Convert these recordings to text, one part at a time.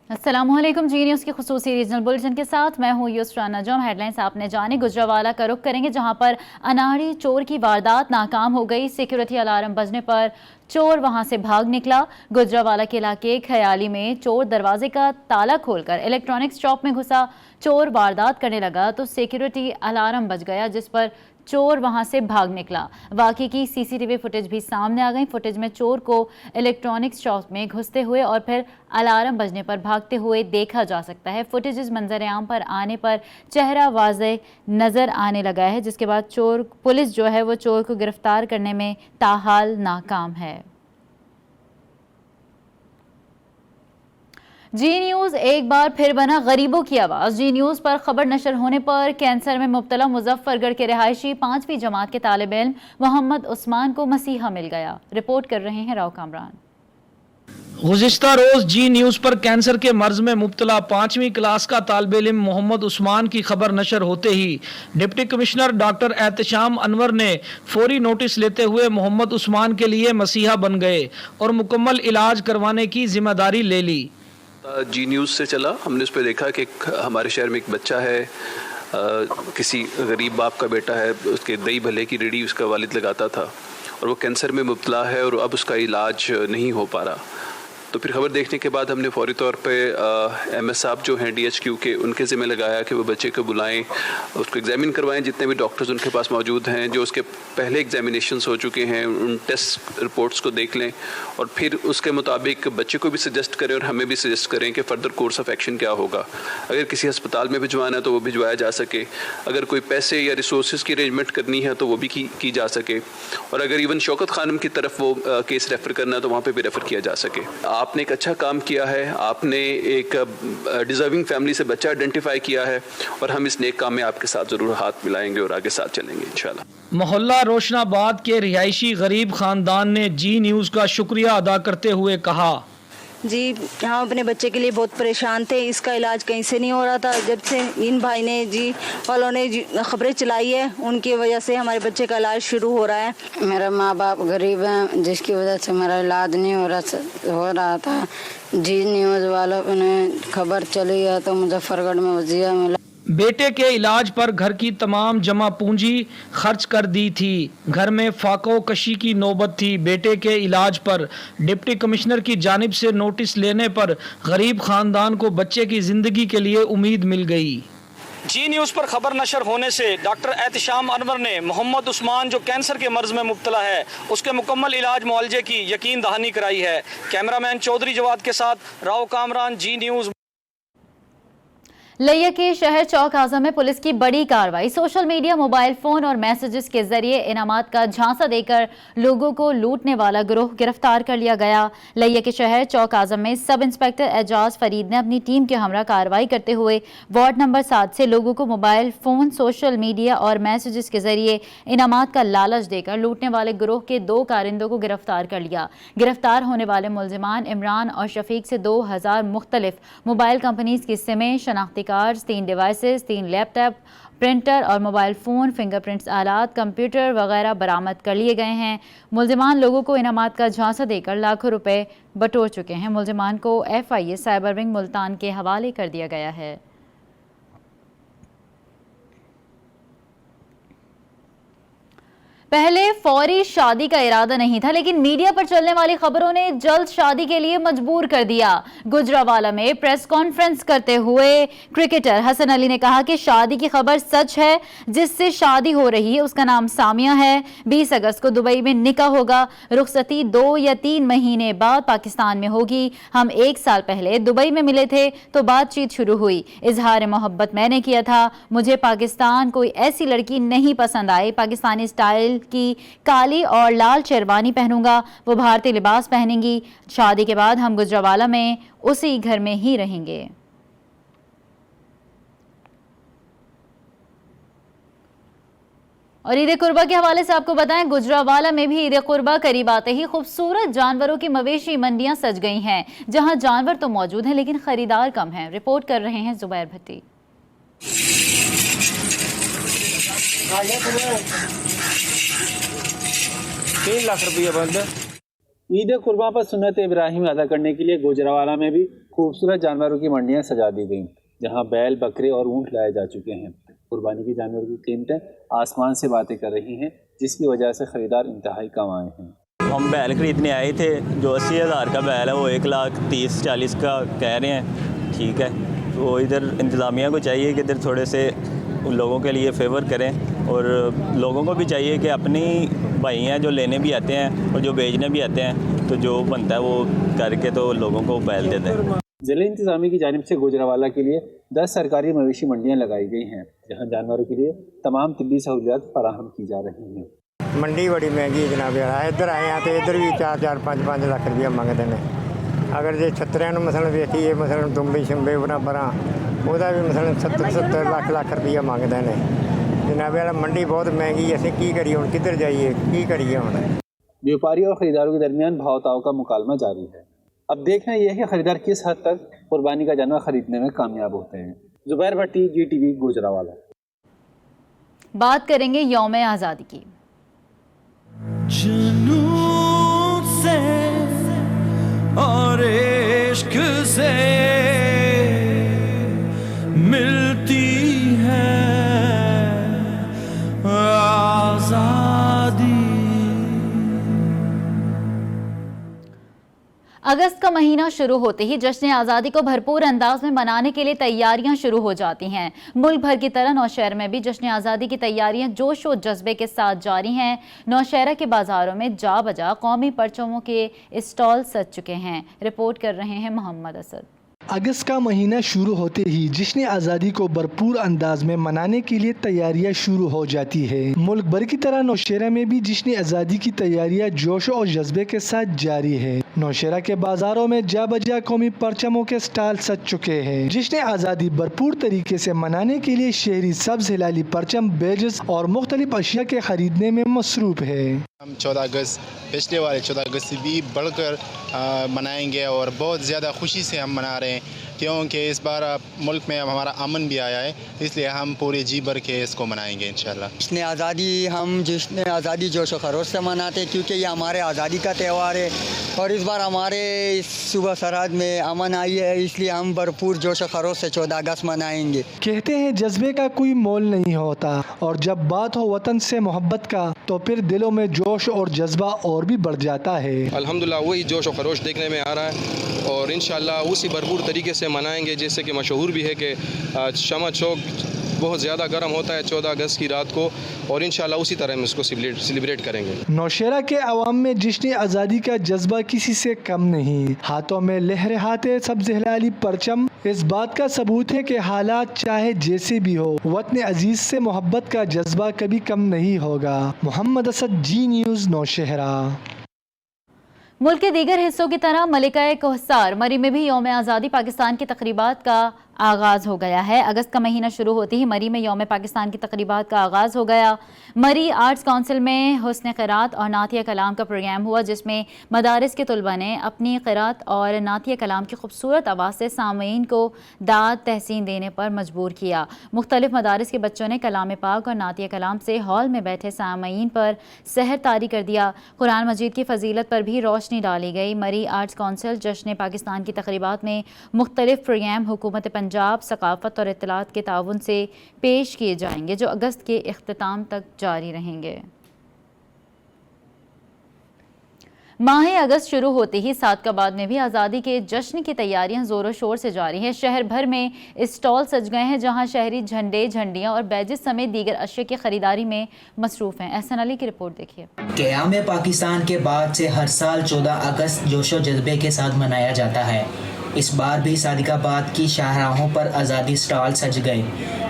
अस्सलाम वालेकुम। जी न्यूज़ की खुसूसी रीजनल बुलेटिन के साथ मैं हूँ युसरा नजम। हेडलाइंस आपने जाने। गुजरावाला का रुख करेंगे जहाँ पर अनाड़ी चोर की वारदात नाकाम हो गई। सिक्योरिटी अलार्म बजने पर चोर वहां से भाग निकला। गुजरावाला के इलाके खयाली में चोर दरवाजे का ताला खोलकर इलेक्ट्रॉनिक्स शॉप में घुसा। चोर वारदात करने लगा तो सिक्योरिटी अलार्म बज गया, जिस पर चोर वहां से भाग निकला। वाकई की सीसीटीवी फुटेज भी सामने आ गई। फुटेज में चोर को इलेक्ट्रॉनिक्स शॉप में घुसते हुए और फिर अलार्म बजने पर भागते हुए देखा जा सकता है। फुटेज मंजर आम पर आने पर चेहरा वाज़ेह नजर आने लगा है, जिसके बाद पुलिस जो है वो चोर को गिरफ्तार करने में ताहाल नाकाम है। जी न्यूज़ एक बार फिर बना गरीबों की आवाज़। जी न्यूज़ पर खबर नशर होने पर कैंसर में मुब्तला मुजफ्फरगढ़ के रिहायशी 5वीं जमात के तालिब इल्म मोहम्मद उस्मान को मसीहा मिल गया। रिपोर्ट कर रहे हैं राव कामरान। गुज़िश्ता रोज जी न्यूज़ पर कैंसर के मर्ज में मुब्तला 5वीं क्लास का तालिब इल्म मोहम्मद उस्मान की खबर नशर होते ही deputy commissioner doctor Ehtesham Anwar ने फौरी नोटिस लेते हुए मोहम्मद उस्मान के लिए मसीहा बन गए और मुकम्मल इलाज करवाने की जिम्मेदारी ले ली। जी न्यूज़ से चला, हमने उस पर देखा कि हमारे शहर में एक बच्चा है, किसी गरीब बाप का बेटा है, उसके दही भले की रेडी उसका वालिद लगाता था और वो कैंसर में मुब्तला है और अब उसका इलाज नहीं हो पा रहा। तो फिर खबर देखने के बाद हमने फौरी तौर पे एमएस साहब जो हैं डीएचक्यू के, उनके ज़िम्मे लगाया कि वो बच्चे को बुलाएं, उसको एग्जामिन करवाएं, जितने भी डॉक्टर्स उनके पास मौजूद हैं, जो उसके पहले एग्जामिनेशंस हो चुके हैं, उन टेस्ट रिपोर्ट्स को देख लें और फिर उसके मुताबिक बच्चे को भी सजेस्ट करें और हमें भी सजेस्ट करें कि फ़र्दर कोर्स ऑफ एक्शन क्या होगा। अगर किसी अस्पताल में भिजवाना है तो वो भिजवाया जा सके, अगर कोई पैसे या रिसोर्स की अरेंजमेंट करनी है तो वो भी की जा सके, और अगर इवन शौकत खानम की तरफ वो केस रेफ़र करना है तो वहाँ पर भी रेफ़र किया जा सके। आपने एक अच्छा काम किया है, आपने एक डिजर्विंग फैमिली से बच्चा आइडेंटिफाई किया है और हम इस नेक काम में आपके साथ ज़रूर हाथ मिलाएंगे और आगे साथ चलेंगे इंशाल्लाह। मोहल्ला रोशनाबाद के रिहायशी गरीब खानदान ने जी न्यूज़ का शुक्रिया अदा करते हुए कहा, जी हम अपने बच्चे के लिए बहुत परेशान थे, इसका इलाज कहीं से नहीं हो रहा था। जब से इन भाई ने जी वालों ने खबरें चलाई है, उनकी वजह से हमारे बच्चे का इलाज शुरू हो रहा है। मेरा माँ बाप गरीब हैं, जिसकी वजह से मेरा इलाज नहीं हो रहा था। जी न्यूज़ वालों ने खबर चली है तो मुजफ्फरगढ़ में वजीफा मिला। बेटे के इलाज पर घर की तमाम जमा पूंजी खर्च कर दी थी। घर में फाको कशी की नौबत थी। बेटे के इलाज पर डिप्टी कमिश्नर की जानिब से नोटिस लेने पर गरीब खानदान को बच्चे की जिंदगी के लिए उम्मीद मिल गई। जी न्यूज़ पर खबर नशर होने से डॉक्टर एहतशाम अनवर ने मोहम्मद उस्मान जो कैंसर के मर्ज में मुब्तला है उसके मुकम्मल इलाज मुआलजे की यकीन दहानी कराई है। कैमरामैन चौधरी जवाद के साथ राव कामरान, जी न्यूज़। लिया के शहर चौक आजम में पुलिस की बड़ी कार्रवाई। सोशल मीडिया, मोबाइल फोन और मैसेजेस के जरिए इनामात का झांसा देकर लोगों को लूटने वाला गिरोह गिरफ्तार कर लिया गया। लिया के शहर चौक आजम में सब इंस्पेक्टर एजाज फरीद ने अपनी टीम के हमरा कार्रवाई करते हुए वार्ड नंबर 7 से लोगों को मोबाइल फोन, सोशल मीडिया और मैसेजेस के जरिए इनामात का लालच देकर लूटने वाले गिरोह के 2 कारिंदों को गिरफ्तार कर लिया। गिरफ्तार होने वाले मुलजिमान इमरान और शफीक से 2000 मुख्तलिफ मोबाइल कंपनीज की सिमें, शनाख्ती कार्ड्स, 3 डिवाइसेस, 3 लैपटॉप, प्रिंटर और मोबाइल फ़ोन, फिंगरप्रिंट्स आलात, कंप्यूटर वगैरह बरामद कर लिए गए हैं। मुलजिमान लोगों को इनामात का झांसा देकर लाखों रुपए बटोर चुके हैं। मुलजिमान को FIA साइबर विंग मुल्तान के हवाले कर दिया गया है। पहले फौरी शादी का इरादा नहीं था, लेकिन मीडिया पर चलने वाली खबरों ने जल्द शादी के लिए मजबूर कर दिया। गुजरावाला में प्रेस कॉन्फ्रेंस करते हुए क्रिकेटर हसन अली ने कहा कि शादी की खबर सच है। जिससे शादी हो रही है उसका नाम सामिया है। 20 अगस्त को दुबई में निकाह होगा। रुखसती 2 या 3 महीने बाद पाकिस्तान में होगी। हम 1 साल पहले दुबई में मिले थे तो बातचीत शुरू हुई। इजहार मोहब्बत मैंने किया था। मुझे पाकिस्तान कोई ऐसी लड़की नहीं पसंद आई। पाकिस्तानी स्टाइल की काली और लाल शेरवानी पहनूंगा, वो भारतीय लिबास पहनेंगी। शादी के बाद हम गुजरावाला में उसी घर में ही रहेंगे। और ईद कुर्बा के हवाले से आपको बताएं, गुजरावाला में भी ईद कुर्बा करीब आते ही खूबसूरत जानवरों की मवेशी मंडियां सज गई हैं। जहां जानवर तो मौजूद हैं लेकिन खरीदार कम हैं। रिपोर्ट कर रहे हैं जुबैर भट्टी। 3 लाख रुपये बंद। ईद कुर्बान पर सुन्नत इब्राहिम अदा करने के लिए गुजरावाला में भी خوبصورت جانوروں کی منڈیاں سجا دی گئیں جہاں بیل، بکرے اور اونٹ لائے جا چکے ہیں۔ قربانی کے جانوروں کی قیمتیں آسمان سے باتیں کر رہی ہیں، جس کی وجہ سے خریدار انتہائی کم آئے ہیں۔ ہم بیل خریدنے آئے تھے، جو 80,000 کا بیل ہے وہ 1,30,40 کا کہہ رہے ہیں، ٹھیک ہے۔ تو ادھر انتظامیہ کو چاہیے کہ ادھر تھوڑے سے ان لوگوں کے لیے فیور کریں، اور لوگوں کو بھی چاہیے کہ اپنی بھائی ہیں جو لینے بھی آتے ہیں اور جو بیچنے بھی آتے ہیں، تو جو بنتا ہے وہ کر کے تو لوگوں کو بیل دے دیں۔ ضلع انتظامیہ کی جانب سے گوجرانوالہ کے لیے 10 سرکاری مویشی منڈیاں لگائی گئی ہیں جہاں جانوروں کے لیے تمام طبی سہولیات فراہم کی جا رہی ہیں۔ منڈی بڑی مہنگی ہے جناب، ادھر آئے ہیں تو ادھر بھی 4-5 لاکھ روپیہ منگتے ہیں۔ اگر جی چھتریاں مثلا ویکھیے، مثلا دمبئی شمبے برابر وہ بھی مثلا 70 لاکھ روپیہ منگتے ہیں جناب۔ منڈی بہت مہنگی ہے، اِسے کی کریے ہوں، کدھر جائیے، کی کریے ہوں۔ بیوپاری اور خریداروں کے درمیان بھاؤ تاؤ کا مکالمہ جاری ہے۔ اب دیکھنا یہ ہے کہ خریدار کس حد تک قربانی کا جانور خریدنے میں کامیاب ہوتے ہیں۔ زبیر بھٹی، GTV گوجرانوالہ۔ بات کریں گے یوم آزادی کی۔ جنون سے اور عشق سے ملتی ہے آزادی۔ اگست کا مہینہ شروع ہوتے ہی جشن آزادی کو بھرپور انداز میں منانے کے لیے تیاریاں شروع ہو جاتی ہیں۔ ملک بھر کی طرح نوشہرہ میں بھی جشن آزادی کی تیاریاں جوش و جذبے کے ساتھ جاری ہیں۔ نوشہرہ کے بازاروں میں جا بجا قومی پرچموں کے اسٹال سج چکے ہیں۔ رپورٹ کر رہے ہیں محمد اسد۔ اگست کا مہینہ شروع ہوتے ہی جشن آزادی کو بھرپور انداز میں منانے کے لیے تیاریاں شروع ہو جاتی ہے۔ ملک بھر کی طرح نوشہرہ میں بھی جشن آزادی کی تیاریاں جوش اور جذبے کے ساتھ جاری ہے۔ نوشہرہ کے بازاروں میں جا بجا قومی پرچموں کے سٹال سج چکے ہیں۔ جشن آزادی بھرپور طریقے سے منانے کے لیے شہری سبز ہلالی پرچم، بیجز اور مختلف اشیاء کے خریدنے میں مصروف ہے۔ ہم 14 اگست پچھلے والے 14 اگست سے بھی بڑھ کر منائیں گے اور بہت زیادہ خوشی سے ہم منا رہے ہیں، کیونکہ اس بار ملک میں ہمارا امن بھی آیا ہے، اس لیے ہم پورے جی بھر کے اس کو منائیں گے انشاءاللہ۔ جشن آزادی ہم جشن آزادی جوش و خروش سے مناتے ہیں کیونکہ یہ ہمارے آزادی کا تہوار ہے، اور اس بار ہمارے اس صوبہ سرحد میں امن آئی ہے، اس لیے ہم بھرپور جوش و خروش سے 14 اگست منائیں گے۔ کہتے ہیں جذبے کا کوئی مول نہیں ہوتا، اور جب بات ہو وطن سے محبت کا تو پھر دلوں میں جوش اور جذبہ اور بھی بڑھ جاتا ہے۔ الحمدللہ وہی جوش و خروش دیکھنے میں آ رہا ہے، اور انشاءاللہ اسی بھرپور طریقے سے منائیں گے، جیسے کہ مشہور بھی ہے کہ شمع چوک بہت زیادہ گرم ہوتا ہے 14 اگست کی رات کو، اور انشاءاللہ اسی طرح ہم اس کو سیلیبریٹ کریں گے۔ نوشہرہ کے عوام میں جشن آزادی کا جذبہ کسی سے کم نہیں، ہاتھوں میں لہراتے سبز ہلالی پرچم اس بات کا ثبوت ہے کہ حالات چاہے جیسے بھی ہو، وطن عزیز سے محبت کا جذبہ کبھی کم نہیں ہوگا۔ محمد اسد، جی نیوز، نوشہرہ۔ ملک کے دیگر حصوں کی طرح ملکہ کوہسار مری میں بھی یوم آزادی پاکستان کی تقریبات کا آغاز ہو گیا ہے۔ اگست کا مہینہ شروع ہوتے ہی مری میں یوم پاکستان کی تقریبات کا آغاز ہو گیا۔ مری آرٹس کونسل میں حسن قرات اور نعتیہ کلام کا پروگرام ہوا، جس میں مدارس کے طلباء نے اپنی قرات اور نعتیہ کلام کی خوبصورت آواز سے سامعین کو داد تحسین دینے پر مجبور کیا۔ مختلف مدارس کے بچوں نے کلام پاک اور نعتیہ کلام سے ہال میں بیٹھے سامعین پر سحر طاری کر دیا۔ قرآن مجید کی فضیلت پر بھی روشنی ڈالی گئی۔ مری آرٹس کونسل جشن پاکستان کی تقریبات میں مختلف پروگرام حکومت پنجاب، ثقافت اور اطلاعات کے تعاون سے پیش کیے جائیں گے، جو اگست کے اختتام تک جاری رہیں گے۔ ماہ اگست شروع ہوتے ہی سعدکاباد میں بھی آزادی کے جشن کی تیاریاں زور و شور سے جاری ہیں۔ شہر بھر میں اسٹال سج گئے ہیں، جہاں شہری جھنڈے، جھنڈیاں اور بیجز سمیت دیگر اشیاء کی خریداری میں مصروف ہیں۔ احسن علی کی رپورٹ دیکھیے۔ قیام پاکستان کے بعد سے ہر سال 14 اگست جوش و جذبے کے ساتھ منایا جاتا ہے۔ اس بار بھی صادقاباد کی شاہراہوں پر آزادی اسٹال سج گئے۔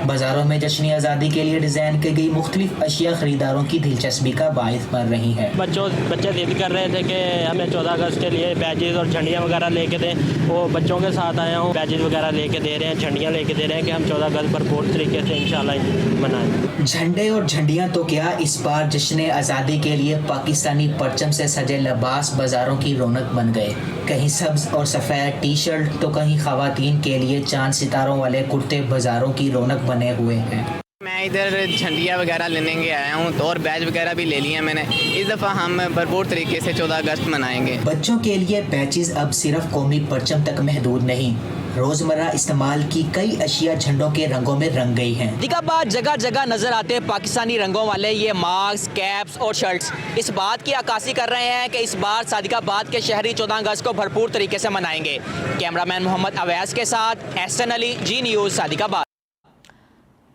بازاروں میں جشن آزادی کے لیے ڈیزائن کی گئی مختلف اشیاء خریداروں کی دلچسپی کا باعث بن رہی ہیں۔ بچے ضد کر رہے تھے کہ ہمیں 14 اگست کے لیے بیجز اور جھنڈیاں وغیرہ لے کے دیں، وہ بچوں کے ساتھ آیا ہوں، بیجز وغیرہ لے کے دے رہے ہیں، جھنڈیاں لے کے دے رہے ہیں کہ ہم 14 اگست بھرپور طریقے سے انشاءاللہ منائیں۔ جھنڈے اور جھنڈیاں تو کیا، اس بار جشن آزادی کے لیے پاکستانی پرچم سے سجے لباس بازاروں کی رونق بن گئے۔ کہیں سبز اور سفید ٹی شرٹ تو کہیں خواتین کے لیے چاند ستاروں والے کرتے بازاروں کی رونق بنے ہوئے ہیں۔ میں میں ادھر جھنڈیاں وغیرہ لینے کے آیا ہوں تو اور بیج وغیرہ بھی لے لی ہیں میں نے. اس دفعہ ہم بھرپور طریقے سے 14 اگست منائیں گے. بچوں کے لیے بیچز اب صرف قومی پرچم تک محدود نہیں، روزمرہ استعمال کی کئی اشیاء جھنڈوں کے رنگوں میں رنگ گئی ہیں. دیکھا بات جگہ جگہ نظر آتے ہیں پاکستانی رنگوں والے یہ ماسک، کیپس اور شرٹس. اس بات کی عکاسی کر رہے ہیں کہ اس بار صادق آباد کے شہری 14 اگست کو بھرپور طریقے سے منائیں گے. کیمرہ مین محمد اویس کے ساتھ احسن علی، جی نیوز، صادق آباد.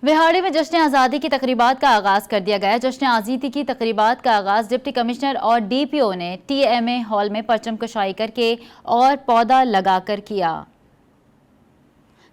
وہاڑی میں جشن آزادی کی تقریبات کا آغاز کر دیا گیا. جشن آزادی کی تقریبات کا آغاز ڈپٹی کمشنر اور ڈی پی او نے ٹی ایم اے ہال میں پرچم کشائی کر کے اور پودا لگا کر کیا.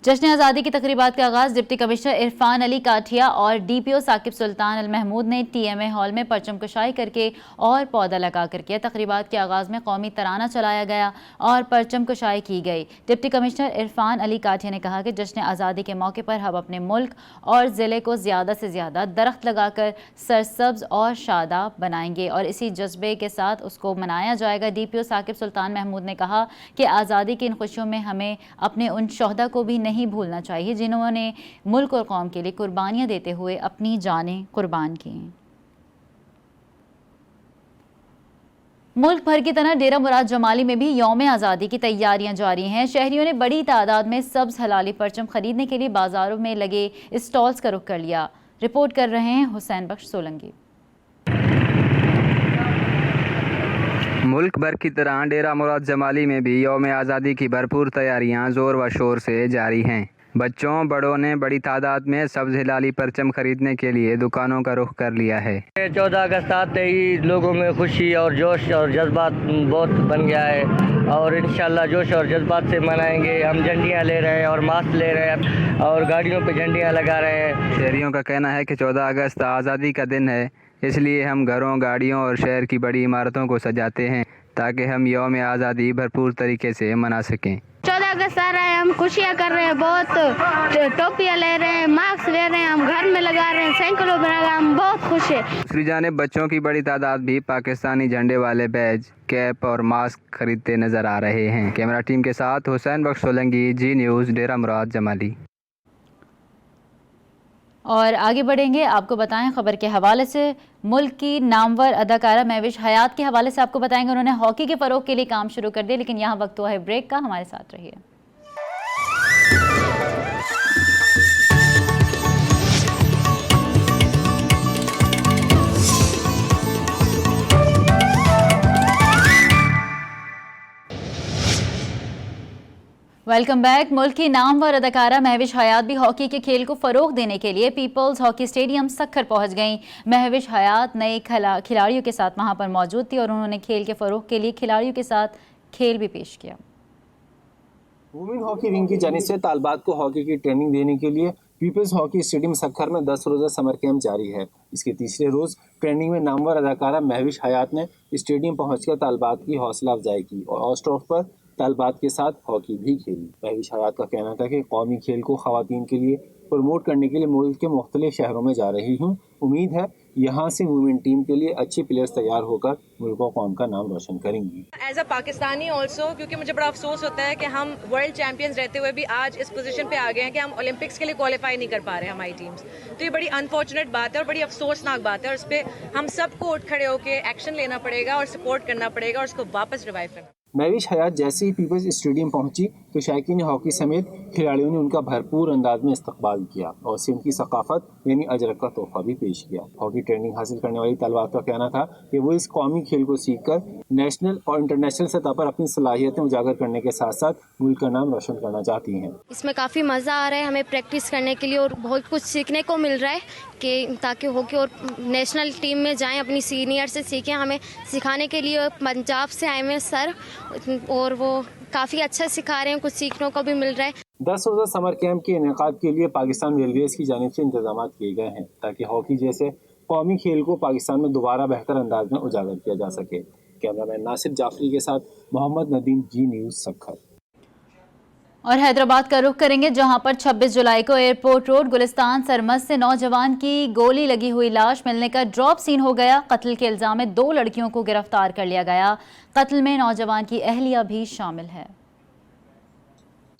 جشن آزادی کی تقریبات کا آغاز ڈپٹی کمشنر عرفان علی کاٹھیا اور ڈی پی او ثاقب سلطان المحمود نے ٹی ایم اے ہال میں پرچم کشائی کر کے اور پودا لگا کر کیا. تقریبات کے آغاز میں قومی ترانہ چلایا گیا اور پرچم کشائی کی گئی. ڈپٹی کمشنر عرفان علی کاٹھیا نے کہا کہ جشن آزادی کے موقع پر ہم اپنے ملک اور ضلع کو زیادہ سے زیادہ درخت لگا کر سرسبز اور شاداب بنائیں گے اور اسی جذبے کے ساتھ اس کو منایا جائے گا. ڈی پی او ثاقب سلطان محمود نے کہا کہ آزادی کی ان خوشیوں میں ہمیں اپنے ان شہداء کو بھی نہیں بھولنا چاہیے جنہوں نے ملک اور قوم کے لیے قربانیاں دیتے ہوئے اپنی جانیں قربان کی. ملک بھر کی طرح ڈیرہ مراد جمالی میں بھی یوم آزادی کی تیاریاں جاری ہیں. شہریوں نے بڑی تعداد میں سبز ہلالی پرچم خریدنے کے لیے بازاروں میں لگے اسٹالز کا رخ کر لیا. رپورٹ کر رہے ہیں حسین بخش سولنگی. ملک بھر کی طرح ڈیرہ مراد جمالی میں بھی یوم آزادی کی بھرپور تیاریاں زور و شور سے جاری ہیں. بچوں بڑوں نے بڑی تعداد میں سبز ہلالی پرچم خریدنے کے لیے دکانوں کا رخ کر لیا ہے. 14 اگست آتے ہی لوگوں میں خوشی اور جوش اور جذبات بہت بن گیا ہے اور انشاءاللہ جوش اور جذبات سے منائیں گے. ہم جھنڈیاں لے رہے ہیں اور ماسک لے رہے ہیں اور گاڑیوں پہ جھنڈیاں لگا رہے ہیں. شہریوں کا کہنا ہے کہ 14 اگست آزادی کا دن ہے، اس لیے ہم گھروں، گاڑیوں اور شہر کی بڑی عمارتوں کو سجاتے ہیں تاکہ ہم یوم آزادی بھرپور طریقے سے منا سکیں. 14 اگست آ رہا ہے، ہم خوشیاں کر رہے ہیں، بہت ٹوپیاں لے رہے ہیں، ماسک لے رہے ہیں، ہم گھر میں لگا رہے ہیں، سینکڑوں بنا رہے ہیں، ہم بہت خوش ہیں. دوسری جانب بچوں کی بڑی تعداد بھی پاکستانی جھنڈے والے بیج، کیپ اور ماسک خریدتے نظر آ رہے ہیں. کیمرہ ٹیم کے ساتھ حسین بخش سولنگی، جی نیوز، ڈیرہ مراد جمالی. اور آگے بڑھیں گے، آپ کو بتائیں خبر کے حوالے سے ملک کی نامور اداکارہ مہوش حیات کے حوالے سے آپ کو بتائیں گے. انہوں نے ہاکی کے فروغ کے لیے کام شروع کر دیا، لیکن یہاں وقت ہوا ہے بریک کا. ہمارے ساتھ رہیے. Welcome back. ملک کی نامور اداکارہ مہوش حیات بھی ہاکی کے کھیل کو فروغ دینے کے لیے پیپلز ہاکی اسٹیڈیم سکھر پہنچ گئیں. مہوش حیات نئے کھلاڑیوں کے ساتھ وہاں پر موجود تھی اور انہوں نے کھیل کے فروغ کے لیے کھلاڑیوں کے ساتھ کھیل بھی پیش کیا. وومن ہاکی ونگ کی جانب سے طالبات کو ہاکی کی ٹریننگ دینے کے لیے پیپلز ہاکی اسٹیڈیم سکھر میں 10 روزہ سمر کیمپ جاری ہے. اس کے تیسرے روز ٹریننگ میں نامور اداکارہ مہوش حیات نے اسٹیڈیم پہنچ کر طالبات کی حوصلہ افزائی کی اور آسٹروف پر طالبات کے ساتھ ہاکی بھی کھیلی. مہوش حیات کا کہنا تھا کہ قومی کھیل کو خواتین کے لیے پروموٹ کرنے کے لیے ملک کے مختلف شہروں میں جا رہی ہوں. امید ہے یہاں سے وومن ٹیم کے لیے اچھے پلیئرز تیار ہو کر ملک و قوم کا نام روشن کریں گی. ایز اے پاکستانی آلسو، کیونکہ مجھے بڑا افسوس ہوتا ہے کہ ہم ورلڈ چیمپئنز رہتے ہوئے بھی آج اس پوزیشن پہ آ گئے ہیں کہ ہم اولمپکس کے لیے کوالیفائی نہیں کر پا رہے ہیں ہماری ٹیمز. تو یہ بڑی انفارچونیٹ بات ہے اور بڑی افسوسناک بات ہے اور اس پہ ہم سب کو اٹھ کھڑے ہو کے ایکشن لینا پڑے گا اور سپورٹ کرنا پڑے گا اور اس کو واپس ریوائیو کرنا. مہوش حیات جیسے ہی پیپلز اسٹیڈیم پہنچی تو شائقین ہاکی سمیت کھلاڑیوں نے ان کا بھرپور انداز میں استقبال کیا اور سندھ کی ثقافت یعنی اجرک کا تحفہ بھی پیش کیا. ہاکی ٹریننگ حاصل کرنے والی طلبات کا کہنا تھا کہ وہ اس قومی کھیل کو سیکھ کر نیشنل اور انٹرنیشنل سطح پر اپنی صلاحیتیں اجاگر کرنے کے ساتھ ساتھ ملک کا نام روشن کرنا چاہتی ہیں. اس میں کافی مزہ آ رہا ہے ہمیں پریکٹس کرنے کے لیے اور بہت کچھ سیکھنے کو مل رہا ہے کہ تاکہ ہاکی اور نیشنل ٹیم میں جائیں، اپنی سینئر سے سیکھیں. ہمیں سکھانے کے لیے پنجاب سے آئے ہوئے سر اور وہ کافی اچھا سکھا رہے ہیں، کچھ سیکھنے کو بھی مل رہا ہے. 10 روزہ سمر کیمپ کے انعقاد کے لیے پاکستان ریلویز کی جانب سے انتظامات کیے گئے ہیں تاکہ ہاکی جیسے قومی کھیل کو پاکستان میں دوبارہ بہتر انداز میں اجاگر کیا جا سکے. کیمرہ مین ناصر جعفری کے ساتھ محمد ندیم، جی نیوز، سکھر. اور حیدرآباد کا رخ کریں گے جہاں پر 26 جولائی کو ایئرپورٹ روڈ گلستان سرمد سے نوجوان کی گولی لگی ہوئی لاش ملنے کا ڈراپ سین ہو گیا. قتل کے الزام میں 2 لڑکیوں کو گرفتار کر لیا گیا. قتل میں نوجوان کی اہلیہ بھی شامل ہے.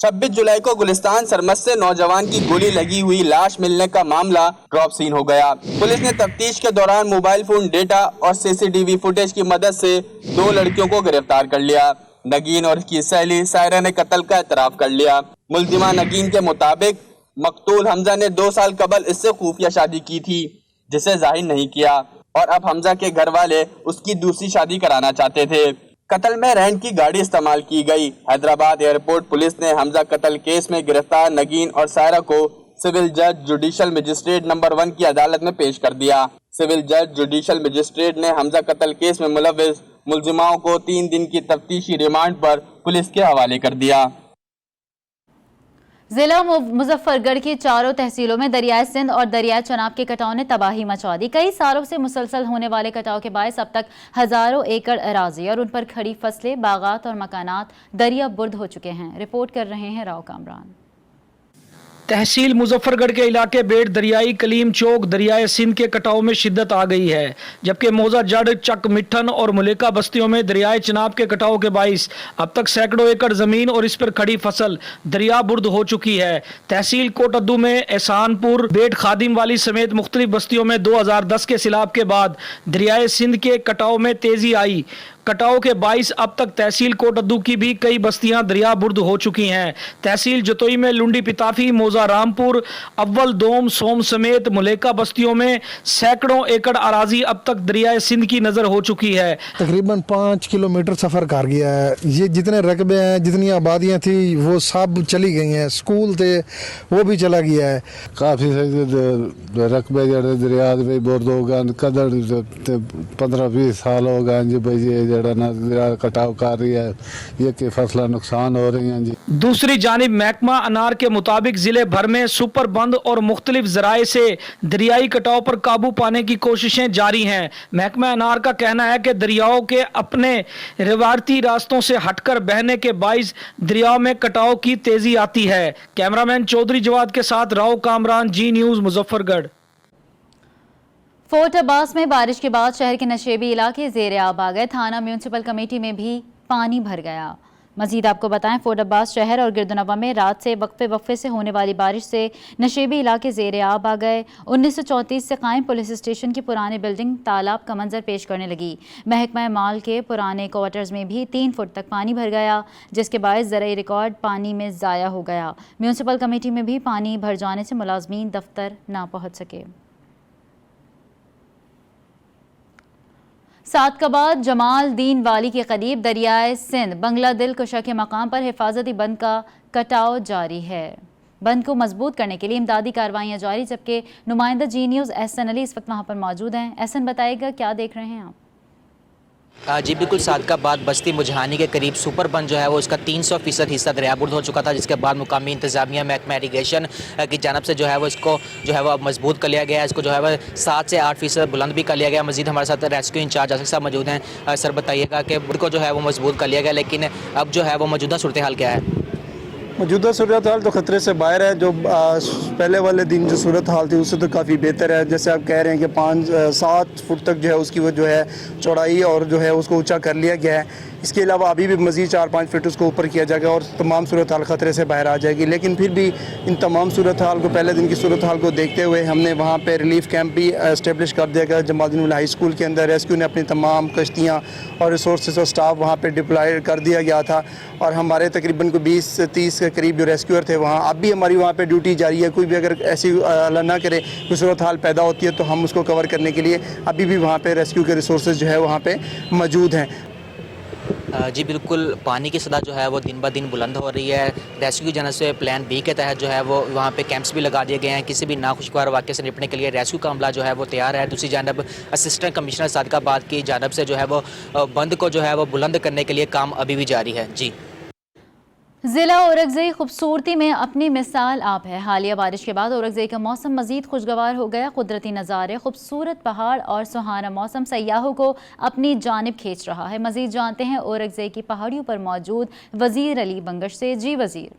26 जुलाई को गुलिस्तान सरमत से नौजवान की गोली लगी हुई लाश मिलने का मामला ड्रॉप सीन हो गया। पुलिस ने तफ्तीश के दौरान मोबाइल फोन डेटा और सीसीटीवी फुटेज की मदद से 2 लड़कियों को गिरफ्तार कर लिया। नगीन और उसकी सहेली सायरा ने कत्ल का एतराफ कर लिया। मुल्जिमा नगीन के मुताबिक मकतूल हमजा ने 2 साल कबल इससे खुफिया शादी की थी, जिसे जाहिर नहीं किया, और अब हमजा के घर वाले उसकी दूसरी शादी कराना चाहते थे। कत्ल में रैंड की गाड़ी इस्तेमाल की गई। हैदराबाद एयरपोर्ट पुलिस ने हमजा कत्ल केस में गिरफ्तार नगीन और सायरा को सिविल जज जुडिशल मजिस्ट्रेट नंबर 1 की अदालत में पेश कर दिया। सिविल जज जुडिशल मजिस्ट्रेट ने हमजा कत्ल केस में मुलव्विस मुल्जिमाओं को 3 दिन की तफ्तीशी रिमांड पर पुलिस के हवाले कर दिया। जिला मुजफ्फरगढ़ की चारों तहसीलों में दरियाए सिंध और दरियाए चनाब के कटाव ने तबाही मचा दी। कई सालों से मुसलसल होने वाले कटाव के बायस अब तक हजारों एकड़ अराजी और उन पर खड़ी फसलें, बागात और मकानात दरिया बुर्द हो चुके हैं। रिपोर्ट कर रहे हैं राव कामरान। तहसील मुजफ्फरगढ़ के इलाके बेट दरियाई कलीम चौक दरियाए सिंध के कटाव में शिद्दत आ गई है, जबकि मौजा जड़, चक मिठन और मुलेका बस्तियों में दरियाए चिनाब के कटाव के बाइस अब तक सैकड़ों एकड़ जमीन और इस पर खड़ी फसल दरिया बुर्द हो चुकी है। तहसील कोटद्दू में एहसानपुर, बेट खादिम वाली समेत मुख्तलिफ बस्तियों में 2010 के सैलाब के बाद दरियाए सिंध के कटाव में तेजी आई। कटाव के बाइस अब तक तहसील कोटद्दू की भी कई बस्तियां दरिया बुर्द हो चुकी हैं। तहसील जतोई में लुंडी पिताफी, मौजा रामपुर, अव्वल दोम, सोम समेत मुलेका बस्तियों में सैकड़ों एकड़ अराजी अब तक दरियाए सिंध की नजर हो चुकी है। तकरीबन 5 किलोमीटर सफ़र कर गया है। ये जितने रकबे हैं, जितनी आबादियाँ थी वो सब चली गई हैं। स्कूल थे वो भी चला गया है। काफ़ी रकबे जड़े दरिया बुर्द हो गए, कदर 15-20 साल हो गए जी भाई जड़ा ना दरिया कटाव कर रही है, ये कि फसलें नुकसान हो रही हैं जी। दूसरी जानिब महकमा अनार के मुताबिक जिले भर में सुपर बंद और मुख्तलिफ जराए से दरियाई कटाव पर काबू पाने की कोशिशें जारी हैं। महकमा अनार का कहना है कि दरियाओं के अपने रिवायती रास्तों से हटकर बहने के बाइस दरियाओं में कटाव की तेजी आती है। कैमरामैन चौधरी जवाद के साथ राव कामरान, जी न्यूज मुजफ्फरगढ़। फोर्ट अब्बास में बारिश के बाद शहर के नशेबी इलाके ज़ेरे आब आ गए। थाना म्यूनसिपल कमेटी में भी पानी भर गया। मजीद आपको बताएं, फोर्ट अब्बास शहर और गिरदुनवा में रात से वक्फे से होने वाली बारिश से नशेबी इलाके ज़ेरे आब आ गए। 1934 से कायम पुलिस स्टेशन की पुरानी बिल्डिंग तालाब का मंजर पेश करने लगी। महकमा माल के पुराने क्वार्टर्स में भी 3 फुट तक पानी भर गया, जिसके बायस ज़राई रिकॉर्ड पानी में ज़ाया हो गया। म्यूनसिपल कमेटी में भी पानी भर जाने से मुलाजमीन दफ्तर ना पहुँच सके। सादकाबाद जमाल दीन वाली के करीब दरियाए सिंध बंगला दिल कुशा के मकाम पर हिफाजती बंद का कटाव जारी है। बंद को मजबूत करने के लिए इमदादी कार्रवाइयाँ जारी, जबकि नुमाइंदा जी न्यूज़ एहसन अली इस वक्त वहाँ पर मौजूद हैं। एहसन, बताइएगा क्या देख रहे हैं आप? जी बिल्कुल, सादकाबाद बस्ती मुजहानी के करीब सुपर बंद जो है वो इसका 300% हिस्सा दरियाबुर्द हो चुका था, जिसके बाद मुकामी इंतजामिया महकमा इरीगेशन की जानब से जो है वो इसको जो है वो मजबूत कर लिया गया। इसको जो है वो 7 से 8% बुलंद भी कर लिया गया। मजीद हमारे साथ रेस्क्यू इंचार्ज आसिफ साहब मौजूद हैं। सर, बताइएगा कि बुर्द को जो है वो मजबूत कर लिया गया, लेकिन अब जो है वो मौजूदा सूरत हाल क्या है? मौजूदा सूरत हाल तो ख़तरे से बाहर है। जो पहले वाले दिन जो सूरत हाल थी उससे तो काफ़ी बेहतर है। जैसे आप कह रहे हैं कि 5-7 फुट तक जो है उसकी वो जो है चौड़ाई और जो है उसको ऊंचा कर लिया गया है। इसके अलावा अभी भी मज़ीद 4-5 फीट उसको ऊपर किया जाएगा और तमाम सूरत हाल ख़तरे से बाहर आ जाएगी। लेकिन फिर भी इन तमाम सूरत हाल को, पहले दिन की सूरत हाल को देखते हुए हमने वहाँ पे रिलीफ कैंप भी इस्टेब्लिश कर दिया गया। जमालुद्दीन हाई स्कूल के अंदर रेस्क्यू ने अपनी तमाम कश्तियाँ और रिसोर्सेज और स्टाफ वहाँ पे डिप्लॉय कर दिया गया था और हमारे तकरीबन को 20 से 30 के करीब जो रेस्क्यूअर थे वहाँ अब भी हमारी वहाँ पे ड्यूटी जारी है। कोई भी अगर ऐसी अल्लाह ना करे कोई सूरत हाल पैदा होती है तो हम उसको कवर करने के लिए अभी भी वहाँ पे रेस्क्यू के रिसोर्सेज जो है वहाँ पे मौजूद हैं। जी बिल्कुल, पानी की सतह जो है वो दिन ब दिन बुलंद हो रही है। रेस्क्यू की जानब से प्लान बी के तहत जो है वो वहाँ पे कैंप्स भी लगा दिए गए हैं। किसी भी नाखुशगवार वाक़े से निपटने के लिए रेस्क्यू का अमला जो है वो तैयार है। दूसरी जानब असिस्टेंट कमिश्नर सादकाबाद की जानब से जो है वो बंद को जो है वो बुलंद करने के लिए काम अभी भी जारी है। जी, ज़िला औरंगज़ेब खूबसूरती में अपनी मिसाल आप है। हालिया बारिश के बाद औरंगज़ेब का मौसम मज़ीद खुशगवार हो गया। कुदरती नज़ारे, खूबसूरत पहाड़ और सुहाना मौसम सयाहों को अपनी जानिब खींच रहा है। मज़ीद जानते हैं औरंगज़ेब की पहाड़ियों पर मौजूद वज़ीर अली बंगश से। जी वज़ीर।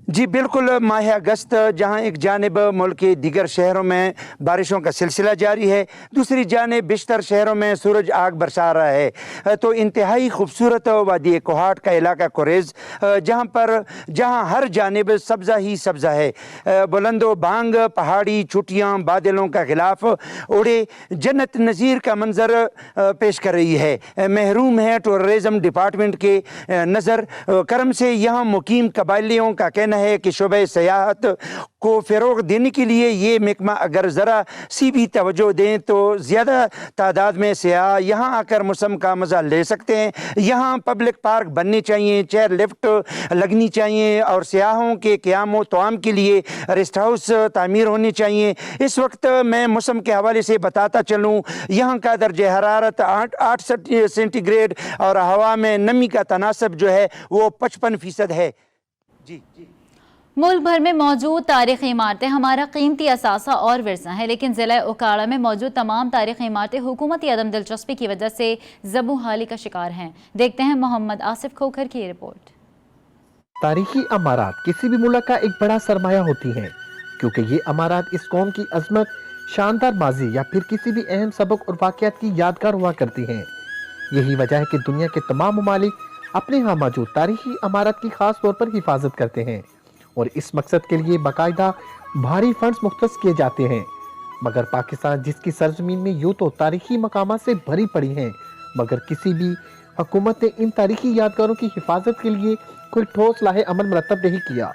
جی بالکل، ماہ اگست جہاں ایک جانب ملک کے دیگر شہروں میں بارشوں کا سلسلہ جاری ہے، دوسری جانب بیشتر شہروں میں سورج آگ برسا رہا ہے، تو انتہائی خوبصورت وادی کوہاٹ کا علاقہ کوریز جہاں ہر جانب سبزہ ہی سبزہ ہے، بلند و بانگ پہاڑی چوٹیاں بادلوں کا غلاف اڑے جنت نظیر کا منظر پیش کر رہی ہے۔ محروم ہے ٹورزم ڈپارٹمنٹ کے نظر کرم سے یہاں مقیم قبائلیوں کا کہنا ہے کہ شعبہ سیاحت کو فروغ دینے کے لیے یہ محکمہ اگر ذرا سی بھی توجہ دیں تو زیادہ تعداد میں سیاح یہاں آ کر موسم کا مزہ لے سکتے ہیں۔ یہاں پبلک پارک بننے چاہیے، چیئر لفٹ لگنی چاہیے اور سیاحوں کے قیام و طعام کے لیے ریسٹ ہاؤس تعمیر ہونے چاہیے۔ اس وقت میں موسم کے حوالے سے بتاتا چلوں، یہاں کا درجہ حرارت 8 سینٹی گریڈ اور ہوا میں نمی کا تناسب جو ہے وہ 55% ہے۔ جی ملک بھر میں موجود تاریخی عمارتیں ہمارا قیمتی اثاثہ اور ورثہ ہیں، لیکن ضلع اکاڑہ میں موجود تمام تاریخی عمارتیں حکومتی عدم دلچسپی کی وجہ سے زبوں حالی کا شکار ہیں۔ دیکھتے ہیں محمد آصف کھوکھر کی رپورٹ۔ تاریخی عمارات کسی بھی ملک کا ایک بڑا سرمایہ ہوتی ہیں، کیونکہ یہ عمارات اس قوم کی عظمت، شاندار ماضی یا پھر کسی بھی اہم سبق اور واقعات کی یادگار ہوا کرتی ہیں۔ یہی وجہ ہے کہ دنیا کے تمام ممالک اپنے ہاں موجود تاریخی عمارات کی خاص طور پر حفاظت کرتے ہیں اور اس مقصد کے لیے باقاعدہ بھاری فنڈز مختص کیے جاتے ہیں۔ مگر پاکستان جس کی سرزمین میں یوں تو تاریخی مقامات سے بھری پڑی ہیں، مگر کسی بھی حکومت نے ان تاریخی یادگاروں کی حفاظت کے لیے کوئی ٹھوس لاہ عمل مرتب نہیں کیا۔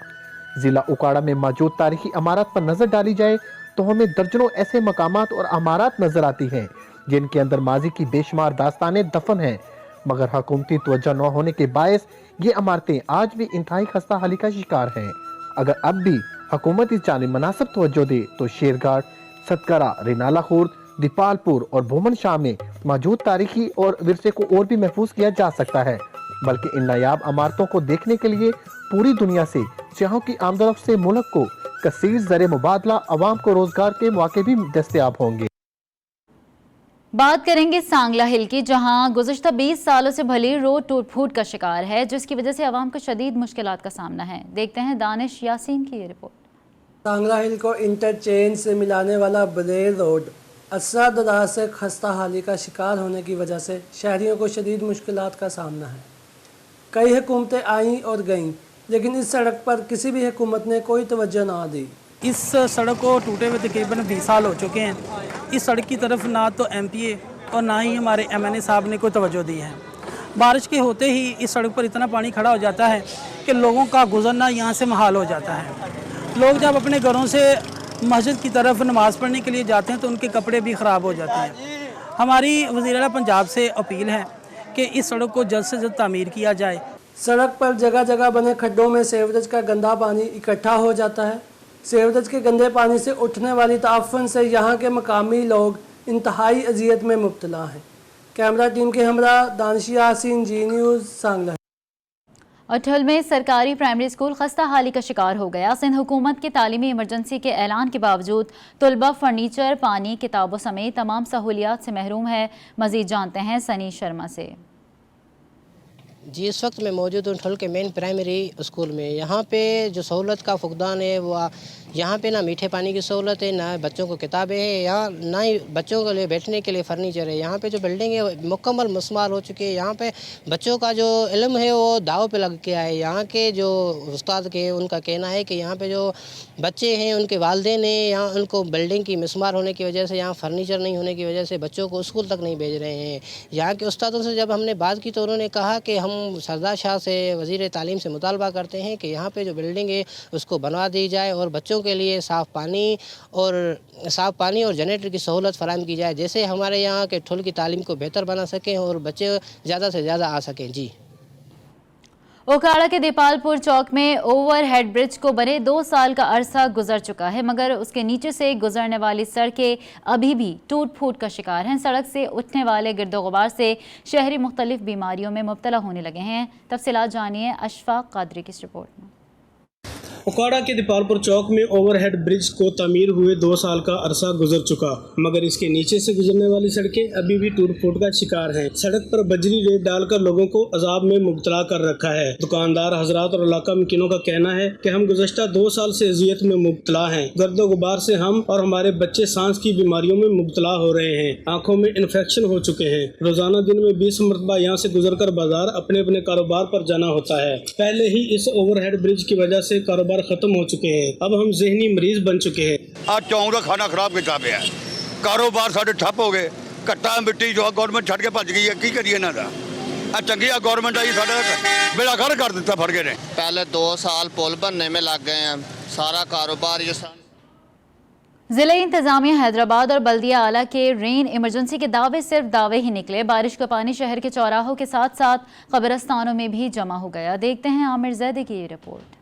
ضلع اکاڑہ میں موجود تاریخی عمارات پر نظر ڈالی جائے تو ہمیں درجنوں ایسے مقامات اور عمارات نظر آتی ہیں جن کے اندر ماضی کی بے شمار داستانیں دفن ہیں، مگر حکومتی توجہ نہ ہونے کے باعث یہ عمارتیں آج بھی انتہائی خستہ حالی کا شکار ہیں۔ اگر اب بھی حکومت اس جانب مناسب توجہ دے تو شیرگھاٹ، ستکرہ، رینالہ خورد، دیپال پور اور بھومن شاہ میں موجود تاریخی اور ورثے کو اور بھی محفوظ کیا جا سکتا ہے، بلکہ ان نایاب عمارتوں کو دیکھنے کے لیے پوری دنیا سے سیاحوں کی آمد و رفت سے ملک کو کثیر زر مبادلہ، عوام کو روزگار کے مواقع بھی دستیاب ہوں گے۔ بات کریں گے سانگلہ ہل کی، جہاں گزشتہ 20 سالوں سے بھلی روڈ ٹوٹ پھوٹ کا شکار ہے، جس کی وجہ سے عوام کو شدید مشکلات کا سامنا ہے۔ دیکھتے ہیں دانش یاسین کی یہ رپورٹ۔ سانگلہ ہل کو انٹرچینج سے ملانے والا بریل روڈ عرصہ دراز سے خستہ حالی کا شکار ہونے کی وجہ سے شہریوں کو شدید مشکلات کا سامنا ہے۔ کئی حکومتیں آئیں اور گئیں، لیکن اس سڑک پر کسی بھی حکومت نے کوئی توجہ نہ دی۔ اس سڑک کو ٹوٹے ہوئے تقریباً 20 سال ہو چکے ہیں۔ اس سڑک کی طرف نہ تو ایم پی اے اور نہ ہی ہمارے MNA صاحب نے کوئی توجہ دی ہے۔ بارش کے ہوتے ہی اس سڑک پر اتنا پانی کھڑا ہو جاتا ہے کہ لوگوں کا گزرنا یہاں سے محال ہو جاتا ہے۔ لوگ جب اپنے گھروں سے مسجد کی طرف نماز پڑھنے کے لیے جاتے ہیں تو ان کے کپڑے بھی خراب ہو جاتے ہیں۔ ہماری وزیر اعلیٰ پنجاب سے اپیل ہے کہ اس سڑک کو جلد سے جلد تعمیر کیا جائے۔ سڑک پر جگہ جگہ بنے کھڈوں میں سیوریج کا گندا پانی اکٹھا ہو جاتا ہے۔ سیوریج کے گندے پانی سے اٹھنے والی تعفن سے یہاں کے مقامی لوگ انتہائی اذیت میں مبتلا ہیں۔ کیمرہ ٹیم کے ہمراہ دانش یاسین، جی نیوز، سانگلہ۔ اٹھل میں سرکاری پرائمری اسکول خستہ حالی کا شکار ہو گیا۔ سندھ حکومت کے تعلیمی ایمرجنسی کے اعلان کے باوجود طلبہ فرنیچر، پانی، کتابوں سمیت تمام سہولیات سے محروم ہے۔ مزید جانتے ہیں سنی شرما سے۔ جی اس وقت میں موجود ہوں اٹھل کے مین پرائمری اسکول میں۔ یہاں پہ جو سہولت کا فقدان ہے وہ یہاں پہ نہ میٹھے پانی کی سہولت ہے، نہ بچوں کو کتابیں ہیں، یہاں نہ ہی بچوں کے لیے بیٹھنے کے لیے فرنیچر ہے۔ یہاں پہ جو بلڈنگ ہے مکمل مسمار ہو چکی ہے۔ یہاں پہ بچوں کا جو علم ہے وہ داؤ پہ لگ گیا ہے۔ یہاں کے جو استاد کے ان کا کہنا ہے کہ یہاں پہ جو بچے ہیں ان کے والدین ہیں، یہاں ان کو بلڈنگ کی مسمار ہونے کی وجہ سے، یہاں فرنیچر نہیں ہونے کی وجہ سے بچوں کو اسکول تک نہیں بھیج رہے ہیں۔ یہاں کے استادوں سے جب ہم نے بات کی تو انہوں نے کہا کہ ہم سردار شاہ سے، وزیر تعلیم سے مطالبہ کرتے ہیں کہ یہاں پہ جو بلڈنگ ہے اس کو بنوا دی جائے اور بچوں کے لیے صاف پانی اور جنریٹر کی سہولت فراہم کی جائے، جیسے ہمارے یہاں کے ٹھل کی تعلیم کو بہتر بنا سکیں اور بچے زیادہ سے زیادہ آ سکیں۔ جی اوکاڑہ کے دیپال پور چوک میں اوور ہیڈ برج کو بنے 2 سال کا عرصہ گزر چکا ہے، مگر اس کے نیچے سے گزرنے والی سڑکیں ابھی بھی ٹوٹ پھوٹ کا شکار ہیں۔ سڑک سے اٹھنے والے گرد و غبار سے شہری مختلف بیماریوں میں مبتلا ہونے لگے ہیں۔ تفصیلات جانیے اشفاق قادری کی اس رپورٹ میں۔ उकाड़ा के दीपालपुर चौक में ओवरहेड ब्रिज को तामीर हुए 2 साल का अरसा गुजर चुका, मगर इसके नीचे से गुजरने वाली सड़कें अभी भी टूट फूट का शिकार हैं। सड़क पर बजरी रेत डालकर लोगों को अजाब में मुब्तला कर रखा है। दुकानदार हजरात और इलाका मकीनों का कहना है कि हम गुज़श्ता 2 साल से अजियत में मुब्तला हैं। गर्दो गुबार से हम और हमारे बच्चे सांस की बीमारियों में मुब्तला हो रहे हैं। आंखों में इन्फेक्शन हो चुके हैं। रोजाना दिन में 20 मरतबा यहाँ से गुजर कर बाजार अपने अपने कारोबार पर जाना होता है। पहले ही इस ओवरहेड ब्रिज की वजह से कारोबार खत्म हो चुके हैं। अब हम ज़हनी मरीज बन चुके हैं। आज चौंक का खाना खराब किया पे है, कारोबार साढ़े ठप हो गए। कट्टा मिट्टी जो गवर्नमेंट छड़ के भज गई है, की करिए इन्हां दा? आ चंगी गवर्नमेंट आई साडा बेड़ा घर कर दिता फड़ के ने। पहले 2 साल पुल बनने में लग गए हैं, सारा कारोबार ये ज़िले इंतज़ामिया हैदराबाद और बल्दिया आला के रेन इमरजेंसी के दावे सिर्फ दावे ही निकले। बारिश का पानी शहर के चौराहों के साथ साथ कब्रिस्तानों में भी जमा हो गया। देखते हैं आमिर ज़ैदी की ये रिपोर्ट।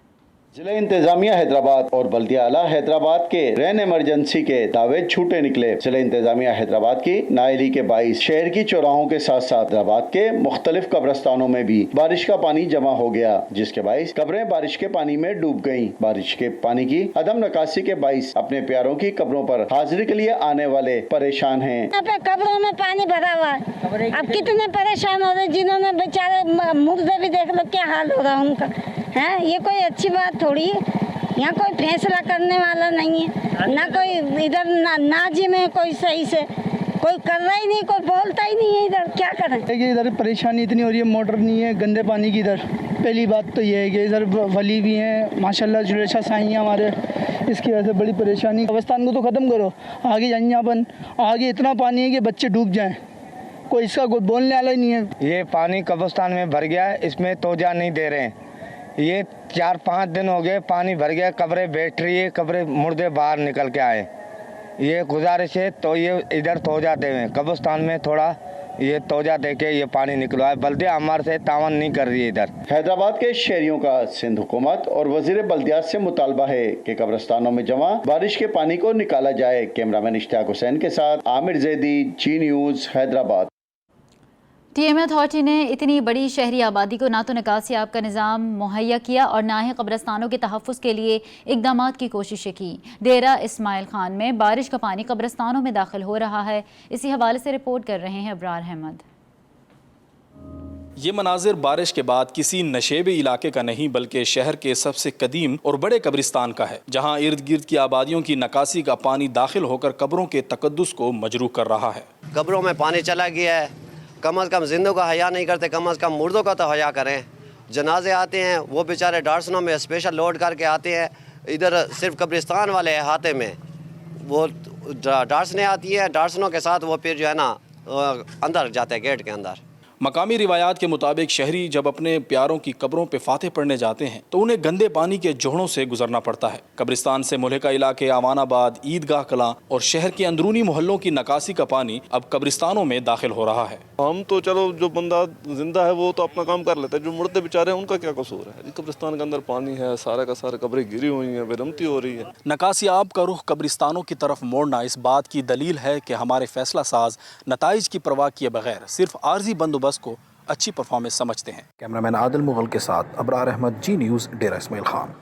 जिला इंतजामिया हैदराबाद और बल्दिया आला हैदराबाद के रेन इमरजेंसी के दावे छूटे निकले। जिला इंतजामिया हैदराबाद की नाअहली के बाइस शहर की चौराहों के साथ साथ हैदराबाद के मुख्तलिफ कब्रिस्तानों में भी बारिश का पानी जमा हो गया, जिसके बाइस कब्रें बारिश के पानी में डूब गयी। बारिश के पानी की अदम निकासी के बाइस अपने प्यारों की कब्रों पर हाजिरी के लिए आने वाले परेशान हैं। यहाँ पे कब्रों में पानी भरा हुआ है। अब कितने परेशान हो रहे, जिन्होंने बेचारे मुर्दे भी देख लो क्या हाल हो रहा है उनका। है ये कोई अच्छी बात थोड़ी है। यहाँ कोई फैसला करने वाला नहीं है, ना कोई इधर नाजी में कोई सही से कोई कर रहा ही नहीं, कोई बोलता ही नहीं है। इधर क्या करें? इधर परेशानी इतनी हो रही है, मोटर नहीं है, गंदे पानी की। इधर पहली बात तो ये है कि इधर वली भी हैं माशाल्लाह, जुलेशा साईं हैं हमारे, इसकी वजह से बड़ी परेशानी। कब्रिस्तान को तो ख़त्म करो, आगे जाइए अपन, आगे इतना पानी है कि बच्चे डूब जाएँ, कोई इसका कोई बोलने वाला ही नहीं है। ये पानी कब्रिस्तान में भर गया है, इसमें तोजा नहीं दे रहे हैं। ये 4-5 दिन हो गए, पानी भर गया, कब्रें बैठ रही है, कब्रें मुर्दे बाहर निकल के आए। ये गुजारिश है तो ये इधर तोजा दे, कब्रिस्तान में थोड़ा ये तोजा दे के ये पानी निकलवाए। बल्दिया हमारे से तावन नहीं कर रही है। इधर हैदराबाद के शहरियों का सिंध हुकूमत और वजीर बल्दियात से मुतालबा है कि कब्रिस्तानों में जमा बारिश के पानी को निकाला जाए। कैमरामैन इश्तियाक हुसैन के साथ आमिर जैदी, जी न्यूज़ हैदराबाद। TMA अथॉरिटी ने इतनी बड़ी शहरी आबादी को ना तो निकासी आब का निज़ाम मुहैया किया और ना ही कब्रिस्तानों के तहफ़्फ़ुज़ के लिए इक़दामात की कोशिशें की। डेरा इस्माइल खान में बारिश का पानी कब्रिस्तानों में दाखिल हो रहा है। इसी हवाले से रिपोर्ट कर रहे हैं अबरार अहमद। ये मनाजिर बारिश के बाद किसी नशेबी इलाके का नहीं बल्कि शहर के सबसे कदीम और बड़े कब्रिस्तान का है, जहाँ इर्द गिर्द की आबादियों की नकासी का पानी दाखिल होकर कब्रों के तकद्दुस को मजरूह कर रहा है। कब्रों में पानी चला गया है, कम अज़ कम जिंदों का हया नहीं करते, कम अज़ कम मुर्दों का तो हया करें। जनाजे आते हैं वो बेचारे डार्सनों में स्पेशल लोड करके आते हैं। इधर सिर्फ कब्रिस्तान वाले अहाते में वो डार्सनें आती हैं, डार्सनों के साथ वो फिर जो है ना अंदर जाते हैं गेट के अंदर। मकामी रिवायात के मुताबिक शहरी जब अपने प्यारों की कब्रों पे फातेह पढ़ने जाते हैं तो उन्हें गंदे पानी के जोड़ों से गुजरना पड़ता है। कब्रिस्तान से मुल्हिका इलाके आवानाबाद, ईदगाह कलां और शहर के अंदरूनी मोहल्लों की नकासी का पानी अब कब्रिस्तानों में दाखिल हो रहा है। हम तो चलो जो बंदा जिंदा है वो तो अपना काम कर लेता है, जो मुर्दे बेचारे हैं उनका क्या कसूर है? कब्रिस्तान के अंदर पानी है, सारा का सारा कब्रें गिरी हुई हैं, बेरमती हो रही है। नकासी आब का रुख कब्रिस्तानों की तरफ मोड़ना इस बात की दलील है कि हमारे फैसला साज नताइज की परवाह किए बगैर सिर्फ आर्जी बंदोबस्त को अच्छी परफॉर्मेंस समझते हैं। कैमरामैन आदिल मुगल के साथ अबरार अहमद, जी न्यूज़, डेरा इस्माइल खान।